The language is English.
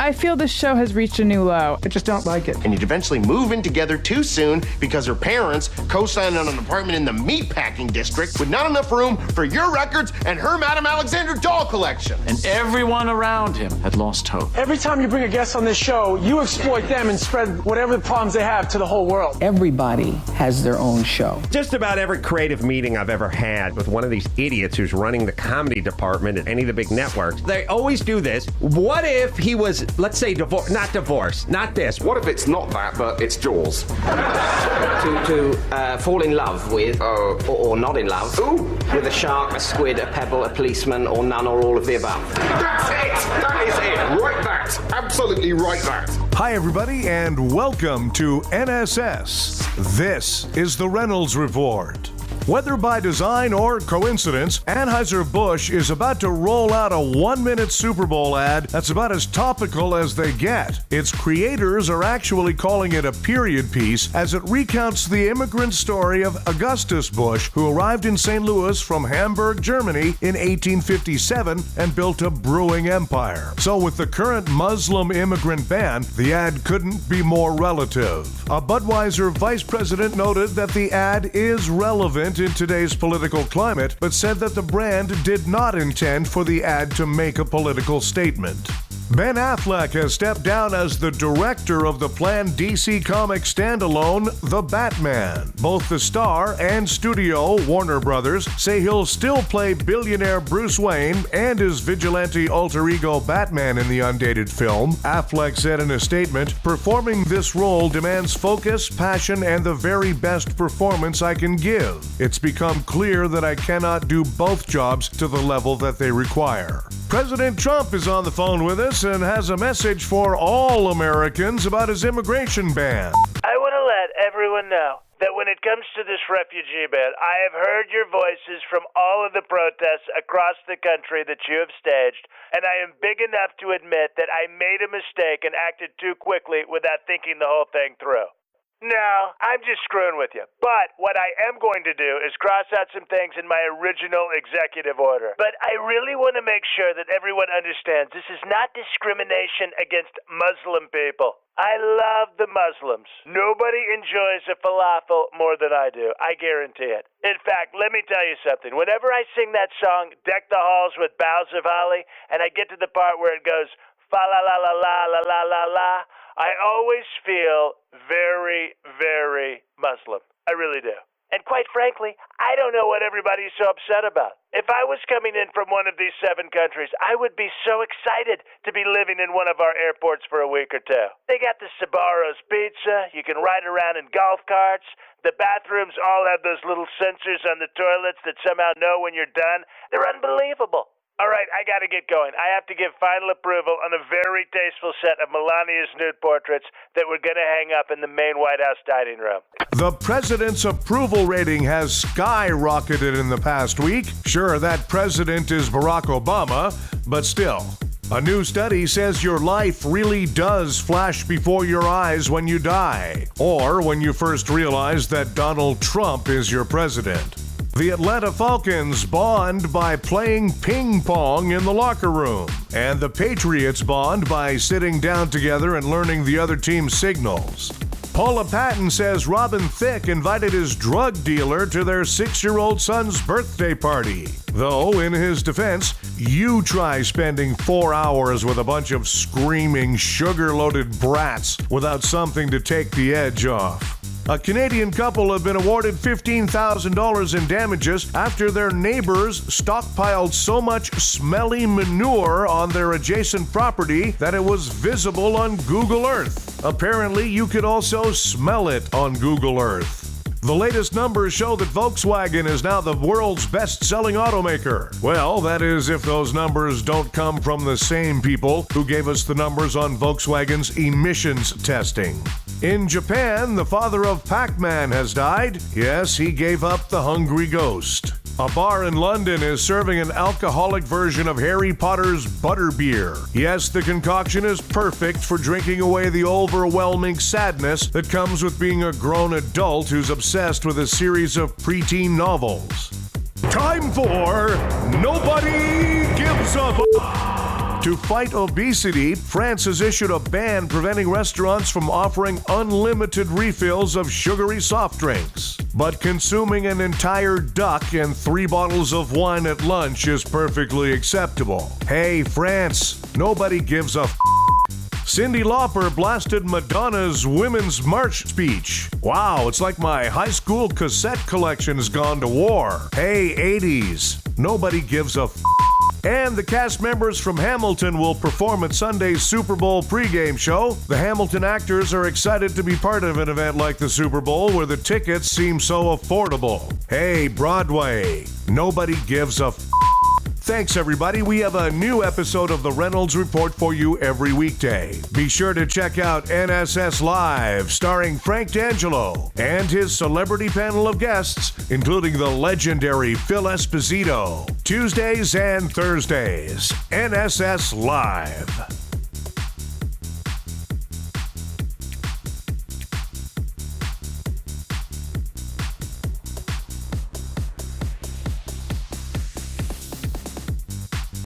I feel this show has reached a new low. I just don't like it. And you'd eventually move in together too soon because her parents co-signed on an apartment in the meatpacking district with not enough room for your records and her Madame Alexander doll collection. And everyone around him had lost hope. Every time you bring a guest on this show, you exploit them and spread whatever problems they have to the whole world. Everybody has their own show. Just about every creative meeting I've ever had with one of these idiots who's running the comedy department at any of the big networks, they always do this. What if he was, let's say, not divorced, not this. What if it's not that, but it's Jaws? to fall in love with, or not in love, with a shark, a squid, a pebble, a policeman, or none or all of the above. That's it! That is it! Write that! Absolutely write that! Hi, everybody, and welcome to NSS. This is the Reynolds Report. Whether by design or coincidence, Anheuser-Busch is about to roll out a 1-minute Super Bowl ad that's about as topical as they get. Its creators are actually calling it a period piece as it recounts the immigrant story of Augustus Busch, who arrived in St. Louis from Hamburg, Germany in 1857 and built a brewing empire. So with the current Muslim immigrant ban, the ad couldn't be more relative. A Budweiser vice president noted that the ad is relevant in today's political climate, but said that the brand did not intend for the ad to make a political statement. Ben Affleck has stepped down as the director of the planned DC Comics standalone, The Batman. Both the star and studio, Warner Brothers, say he'll still play billionaire Bruce Wayne and his vigilante alter ego Batman in the undated film. Affleck said in a statement, "Performing this role demands focus, passion, and the very best performance I can give. It's become clear that I cannot do both jobs to the level that they require." President Trump is on the phone with us and has a message for all Americans about his immigration ban. I want to let everyone know that when it comes to this refugee ban, I have heard your voices from all of the protests across the country that you have staged, and I am big enough to admit that I made a mistake and acted too quickly without thinking the whole thing through. No, I'm just screwing with you. But what I am going to do is cross out some things in my original executive order. But I really want to make sure that everyone understands this is not discrimination against Muslim people. I love the Muslims. Nobody enjoys a falafel more than I do. I guarantee it. In fact, let me tell you something. Whenever I sing that song, Deck the Halls with Boughs of Holly, and I get to the part where it goes, fa la la la la la la la la, I always feel very, very Muslim. I really do. And quite frankly, I don't know what everybody's so upset about. If I was coming in from one of these 7 countries, I would be so excited to be living in one of our airports for a week or 2. They got the Sbarro's pizza. You can ride around in golf carts. The bathrooms all have those little sensors on the toilets that somehow know when you're done. They're unbelievable. All right, I got to get going. I have to give final approval on a very tasteful set of Melania's nude portraits that we're going to hang up in the main White House dining room. The president's approval rating has skyrocketed in the past week. Sure, that president is Barack Obama, but still. A new study says your life really does flash before your eyes when you die, or when you first realize that Donald Trump is your president. The Atlanta Falcons bond by playing ping-pong in the locker room, and the Patriots bond by sitting down together and learning the other team's signals. Paula Patton says Robin Thicke invited his drug dealer to their 6-year-old son's birthday party. Though, in his defense, you try spending 4 hours with a bunch of screaming, sugar-loaded brats without something to take the edge off. A Canadian couple have been awarded $15,000 in damages after their neighbors stockpiled so much smelly manure on their adjacent property that it was visible on Google Earth. Apparently, you could also smell it on Google Earth. The latest numbers show that Volkswagen is now the world's best-selling automaker. Well, that is if those numbers don't come from the same people who gave us the numbers on Volkswagen's emissions testing. In Japan, the father of Pac-Man has died. Yes, he gave up the hungry ghost. A bar in London is serving an alcoholic version of Harry Potter's butterbeer. Yes, the concoction is perfect for drinking away the overwhelming sadness that comes with being a grown adult who's obsessed with a series of preteen novels. Time for Nobody Gives a F***. To fight obesity, France has issued a ban preventing restaurants from offering unlimited refills of sugary soft drinks. But consuming an entire duck and 3 bottles of wine at lunch is perfectly acceptable. Hey, France, nobody gives a Cyndi Lauper blasted Madonna's Women's March speech. Wow, it's like my high school cassette collection has gone to war. Hey, 80s, nobody gives a And the cast members from Hamilton will perform at Sunday's Super Bowl pregame show. The Hamilton actors are excited to be part of an event like the Super Bowl where the tickets seem so affordable. Hey, Broadway, nobody gives a Thanks, everybody. We have a new episode of the Reynolds Report for you every weekday. Be sure to check out NSS Live, starring Frank D'Angelo and his celebrity panel of guests, including the legendary Phil Esposito. Tuesdays and Thursdays, NSS Live.